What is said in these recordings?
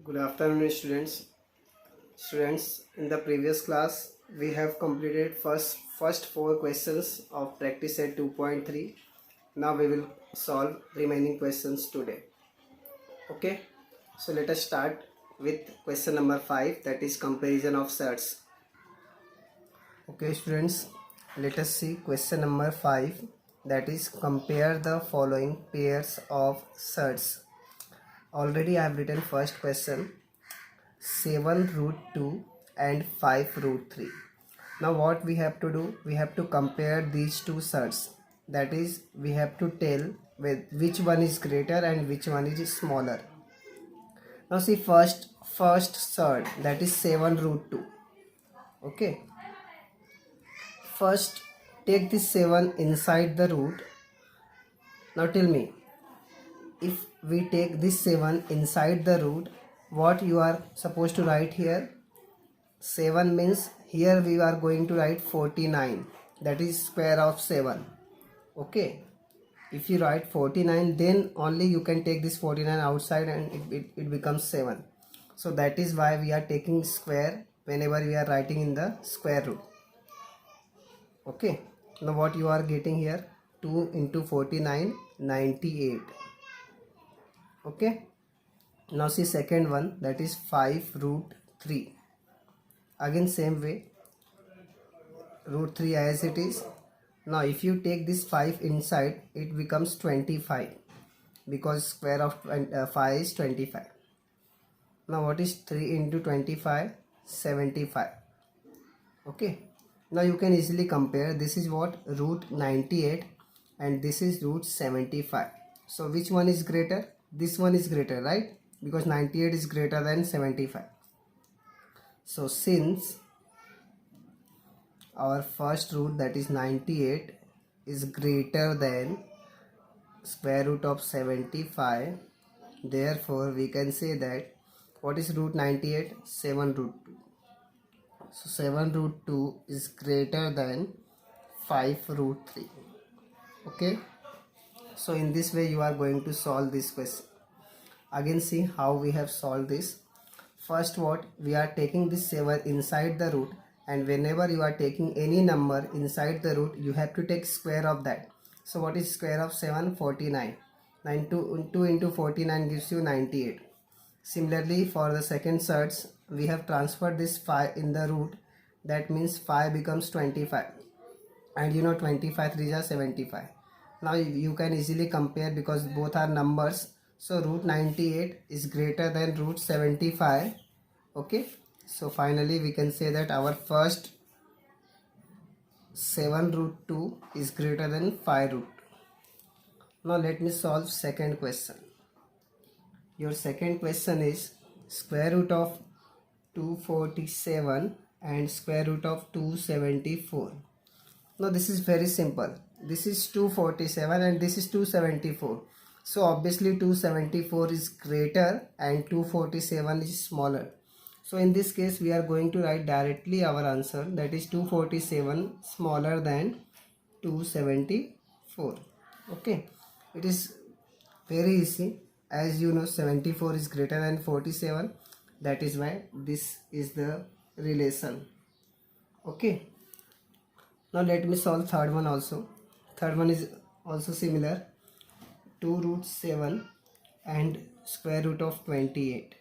Good afternoon, students. In the previous class, we have completed first four questions of practice set 2.3. Now we will solve remaining questions today. Okay, so let us start with question number 5, that is comparison of sets. Okay, students, let us see question number 5, that is compare the following pairs of sets. Already I have written first question, 7 root 2 and 5 root 3. Now what we have to do, we have to compare these two sets. That is, we have to tell with which one is greater and which one is smaller. Now see first set, that is 7 root 2. Okay, first take this 7 inside the root. Now tell me, if we take this 7 inside the root, what you are supposed to write here? 7 means here we are going to write 49, that is square of 7. Okay, if you write 49, then only you can take this 49 outside and it becomes 7. So that is why we are taking square whenever we are writing in the square root. Okay, now what you are getting here, 2 into 49, 98. Okay, now see second one, that is 5 root 3. Again same way, root 3 as it is. Now if you take this 5 inside, it becomes 25, because square of 5 is 25. Now what is 3 into 25? 75. Okay, now you can easily compare. This is what? Root 98 and this is root 75. So which one is greater? This one is greater, right? Because 98 is greater than 75. So since our first root, that is 98, is greater than square root of 75, therefore we can say that what is root 98? 7 root 2. So 7 root 2 is greater than 5 root 3. Okay, so in this way you are going to solve this question. Again see how we have solved this. First, what we are taking this 7 inside the root, and whenever you are taking any number inside the root, you have to take square of that. So what is square of 7? 49. 2 into 49 gives you 98. Similarly, for the second sets, we have transferred this 5 in the root. That means 5 becomes 25. And you know 25 3 are 75. Now you can easily compare because both are numbers. So root 98 is greater than root 75. Okay, so finally we can say that our first 7 root 2 is greater than 5 root 2. Now let me solve second question. Your second question is square root of 247 and square root of 274. Now this is very simple. This is 247 and this is 274. So obviously 274 is greater and 247 is smaller. So in this case we are going to write directly our answer, that is 247 smaller than 274. Okay, it is very easy. As you know, 74 is greater than 47. That is why this is the relation. Okay, now let me solve third one also. Third one is also similar. 2 root 7 and square root of 28.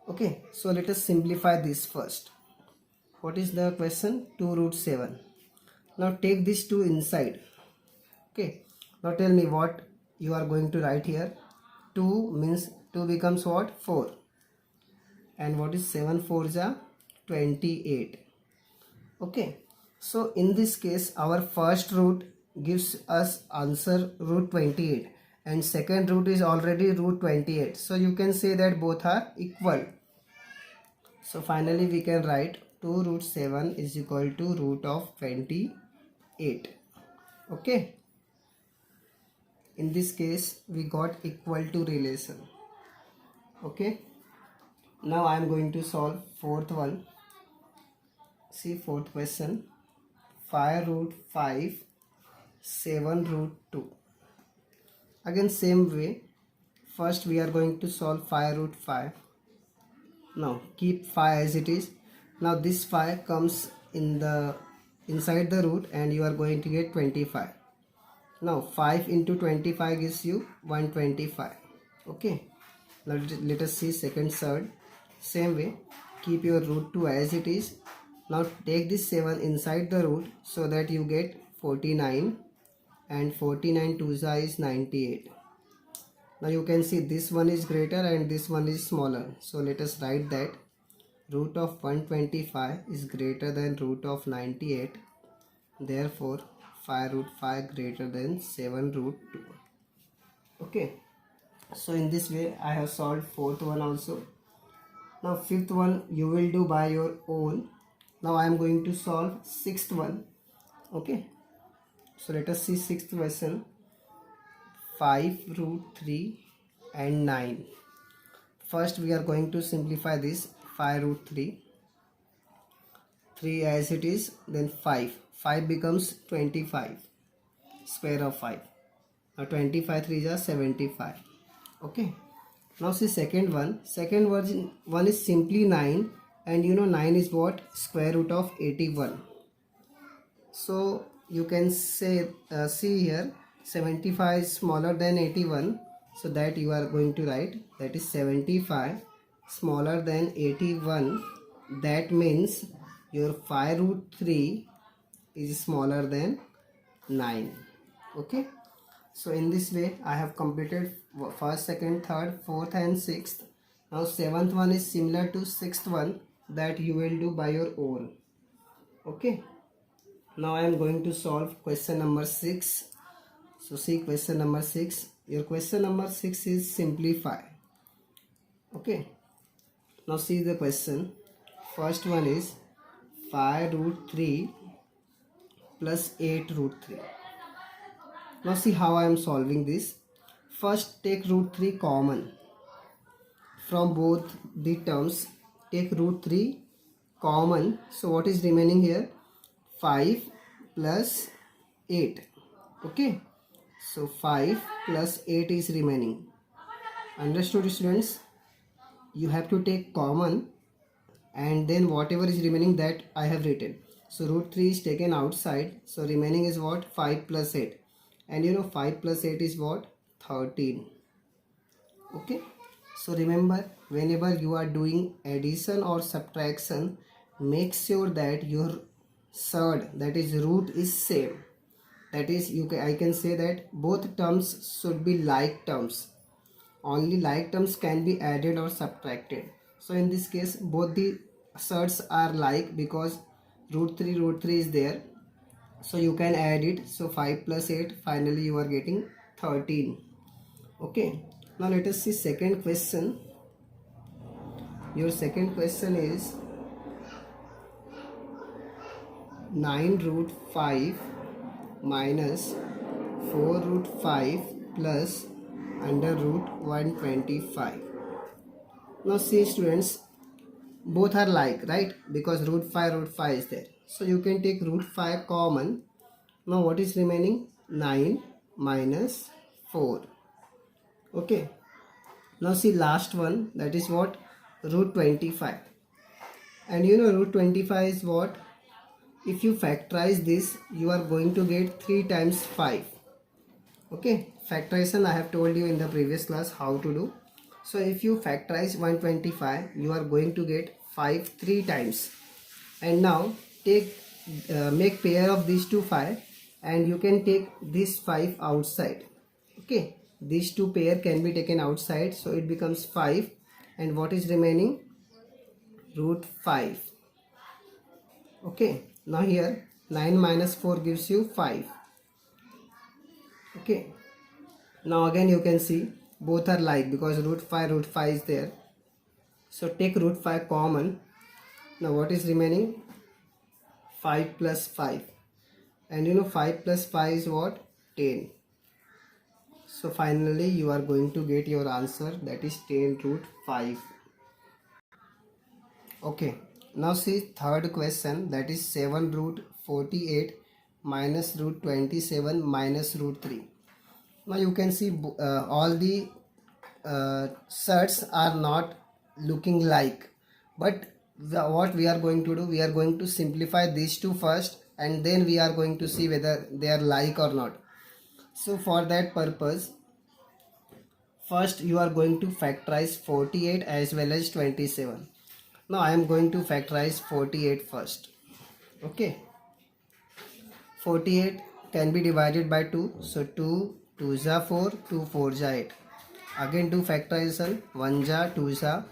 Okay, so let us simplify this first. What is the question? 2 root 7. Now take this 2 inside. Okay, now tell me what you are going to write here. 2 means 2 becomes what? 4. And what is 7 4s are 28. Okay, so in this case our first root gives us answer root 28 and second root is already root 28. So you can say that both are equal. So finally we can write 2 root 7 is equal to root of 28. Okay, in this case we got equal to relation. Okay, now I am going to solve fourth one. See fourth question, 5 root 5 7 root 2. Again same way, first we are going to solve 5 root 5. Now keep 5 as it is. Now this 5 comes in the inside the root and you are going to get 25. Now 5 into 25 gives you 125. Okay. Now let us see second third. Same way, keep your root 2 as it is. Now take this 7 inside the root so that you get 49, and 49 2 is 98. Now you can see this one is greater and this one is smaller. So let us write that root of 125 is greater than root of 98. Therefore 5 root 5 greater than 7 root 2. Okay. So in this way I have solved fourth one also. Now fifth one you will do by your own. Now I am going to solve sixth one. Okay. So let us see sixth question. 5 root 3 and 9. First we are going to simplify this. 5 root 3. 3 as it is, then 5. 5 becomes 25. Square of 5. Now 25 3s are 75. Okay. Now see second one. Second one is simply 9, and you know 9 is what? Square root of 81. So you can say see here 75 is smaller than 81, so that you are going to write that is 75 smaller than 81. That means your 5 root 3 is smaller than 9. Okay. So in this way I have completed first, second, third, fourth and sixth. Now seventh one is similar to sixth one, that you will do by your own. Okay. Now I am going to solve question number 6. So see question number 6. Your question number 6 is simplify. Okay. Now see the question. First one is 5 root 3 plus 8 root 3. Now see how I am solving this. First take root 3 common. From both the terms, take root 3 common. So what is remaining here? 5 plus 8. Okay. So 5 plus 8 is remaining. Understood, students? You have to take common, and then whatever is remaining that I have written. So root 3 is taken outside. So remaining is what? 5 plus 8. And you know 5 plus 8 is what? 13. Okay. So remember, whenever you are doing addition or subtraction, make sure that your surd, that is root, is same. That is, I can say that both terms should be like terms. Only like terms can be added or subtracted. So in this case both the surds are like, because root 3 is there. So you can add it. So 5 plus 8, finally you are getting 13. Okay. Now let us see second question. Your second question is 9 root 5 minus 4 root 5 plus under root 125. Now see students, both are like, right? Because root 5 is there. So you can take root 5 common. Now what is remaining? 9 minus 4. Okay. Now see last one, that is what? Root 25. And you know root 25 is what? If you factorize this, you are going to get 3 times 5. Okay. Factorization I have told you in the previous class how to do. So if you factorize 125, you are going to get 5 3 times. And now take make pair of these two 5, and you can take this 5 outside. Okay. These two pair can be taken outside, so it becomes 5. And what is remaining? Root 5. Okay. Now here 9 minus 4 gives you 5. Okay. Now again you can see both are like, because root 5 is there. So take root 5 common. Now what is remaining? 5 plus 5. And you know 5 plus 5 is what? 10. So finally you are going to get your answer, that is 10 root 5. Okay. Now see third question, that is 7 root 48 minus root 27 minus root 3. Now you can see all the surds are not looking like. But what we are going to do, we are going to simplify these two first, and then we are going to see whether they are like or not. So for that purpose, first you are going to factorize 48 as well as 27. Now I am going to factorize 48 first. Okay, 48 can be divided by 2, so 2 2s are 4, 2 4s are 8. Again do factorization, 1 ja 2 ja,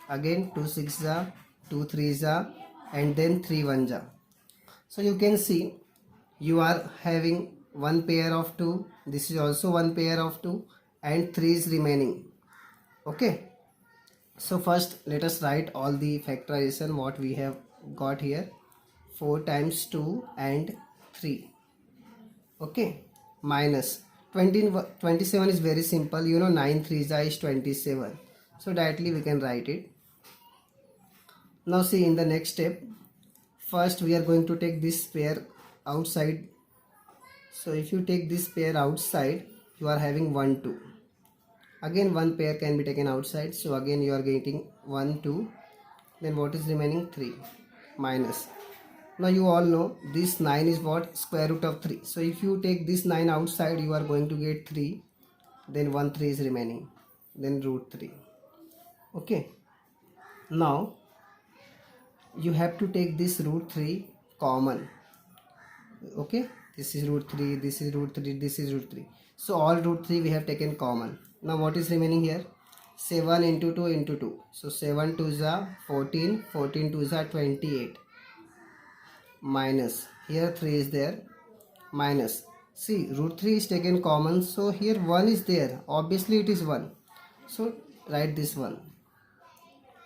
again 2 6 ja, 2 3 ja, and then 3 1 ja. So you can see you are having one pair of 2, this is also one pair of 2, and 3 is remaining. Okay, so first let us write all the factorization what we have got here. 4 times 2 and 3. Okay, minus 27 is very simple, you know, 9 3s is 27, so directly we can write it. Now see, in the next step, first we are going to take this pair outside. So if you take this pair outside, you are having 1 2. Again one pair can be taken outside, so again you are getting 1 2. Then what is remaining? 3 minus. Now you all know this 9 is what? Square root of 3. So if you take this 9 outside, you are going to get 3. Then 1 3 is remaining. Then root 3. Okay. Now you have to take this root 3 common. Okay. This is root 3. This is root 3. This is root 3. So all root 3 we have taken common. Now what is remaining here? 7 into 2 into 2. So 7 2s are 14. 14 2s are 28. Minus, here 3 is there, minus, see root 3 is taken common, so here 1 is there, obviously it is 1, so write this 1.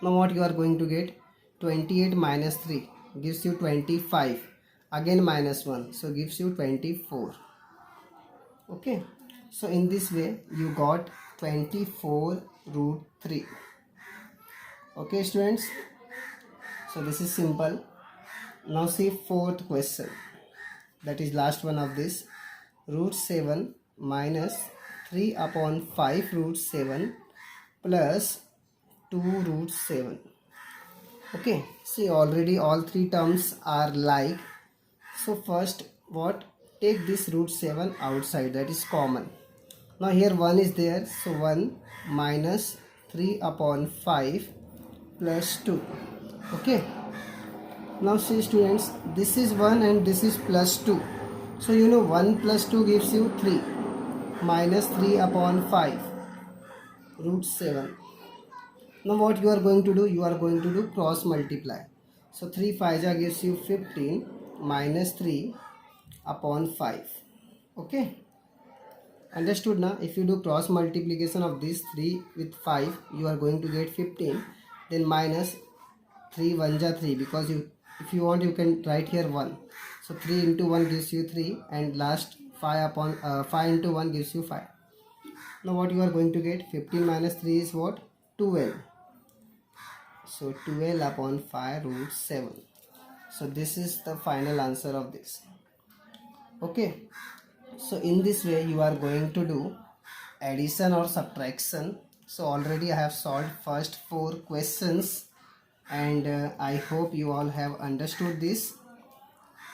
Now what you are going to get? 28 minus 3 gives you 25, again minus 1, so gives you 24. Okay, so in this way you got 24 root 3. Okay students, so this is simple. Now see fourth question, that is last one of this. Root 7 minus 3 upon 5 root 7 plus 2 root 7. Okay, see already all three terms are like. So first what? Take this root 7 outside, that is common. Now here 1 is there, so 1 minus 3 upon 5 plus 2. Okay. Now see students, this is 1 and this is plus 2. So you know 1 plus 2 gives you 3 minus 3 upon 5 root 7. Now what you are going to do? You are going to do cross multiply. So 3 5 gives you 15 minus 3 upon 5. Okay. Understood now? If you do cross multiplication of this 3 with 5, you are going to get 15. Then minus 3 1 ja 3, because you, if you want, you can write here 1. So 3 into 1 gives you 3, and last 5 upon 5 into 1 gives you 5. Now what you are going to get? 15 minus 3 is what? 12. So 12 upon 5 root 7. So this is the final answer of this. Okay. So in this way you are going to do addition or subtraction. So already I have solved first 4 questions, and I hope you all have understood this.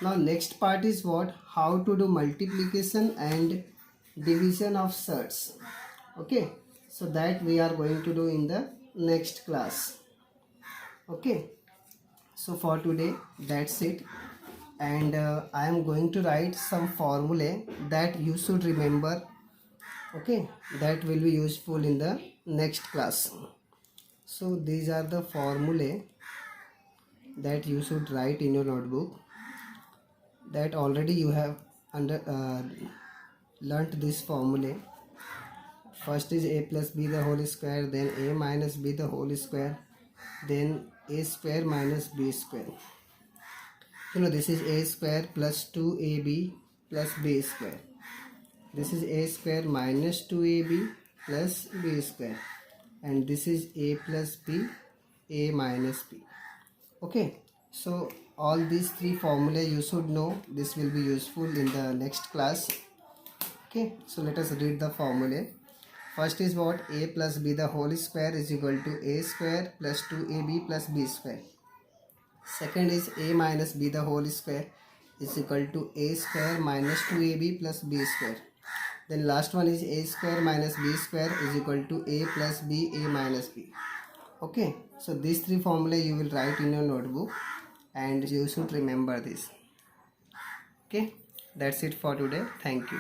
Now next part is what? How to do multiplication and division of surds. Okay, so that we are going to do in the next class. Okay, so for today that's it, and I am going to write some formulae that you should remember. Okay, that will be useful in the next class. So these are the formulae that you should write in your notebook, that already you have learnt this formulae. First is a plus b the whole square, then a minus b the whole square, then a square minus b square. You know, this is a square plus 2ab plus b square. This is a square minus 2ab plus b square, and this is a plus b, a minus b. Okay, so all these 3 formulae you should know. This will be useful in the next class. Okay, so let us read the formulae. First is what? A plus b the whole square is equal to a square plus 2ab plus b square. Second is a minus b the whole square is equal to a square minus 2ab plus b square. Then last one is a square minus b square is equal to a plus b, a minus b. Okay, so these three formula you will write in your notebook and you should remember this. Okay, that's it for today. Thank you.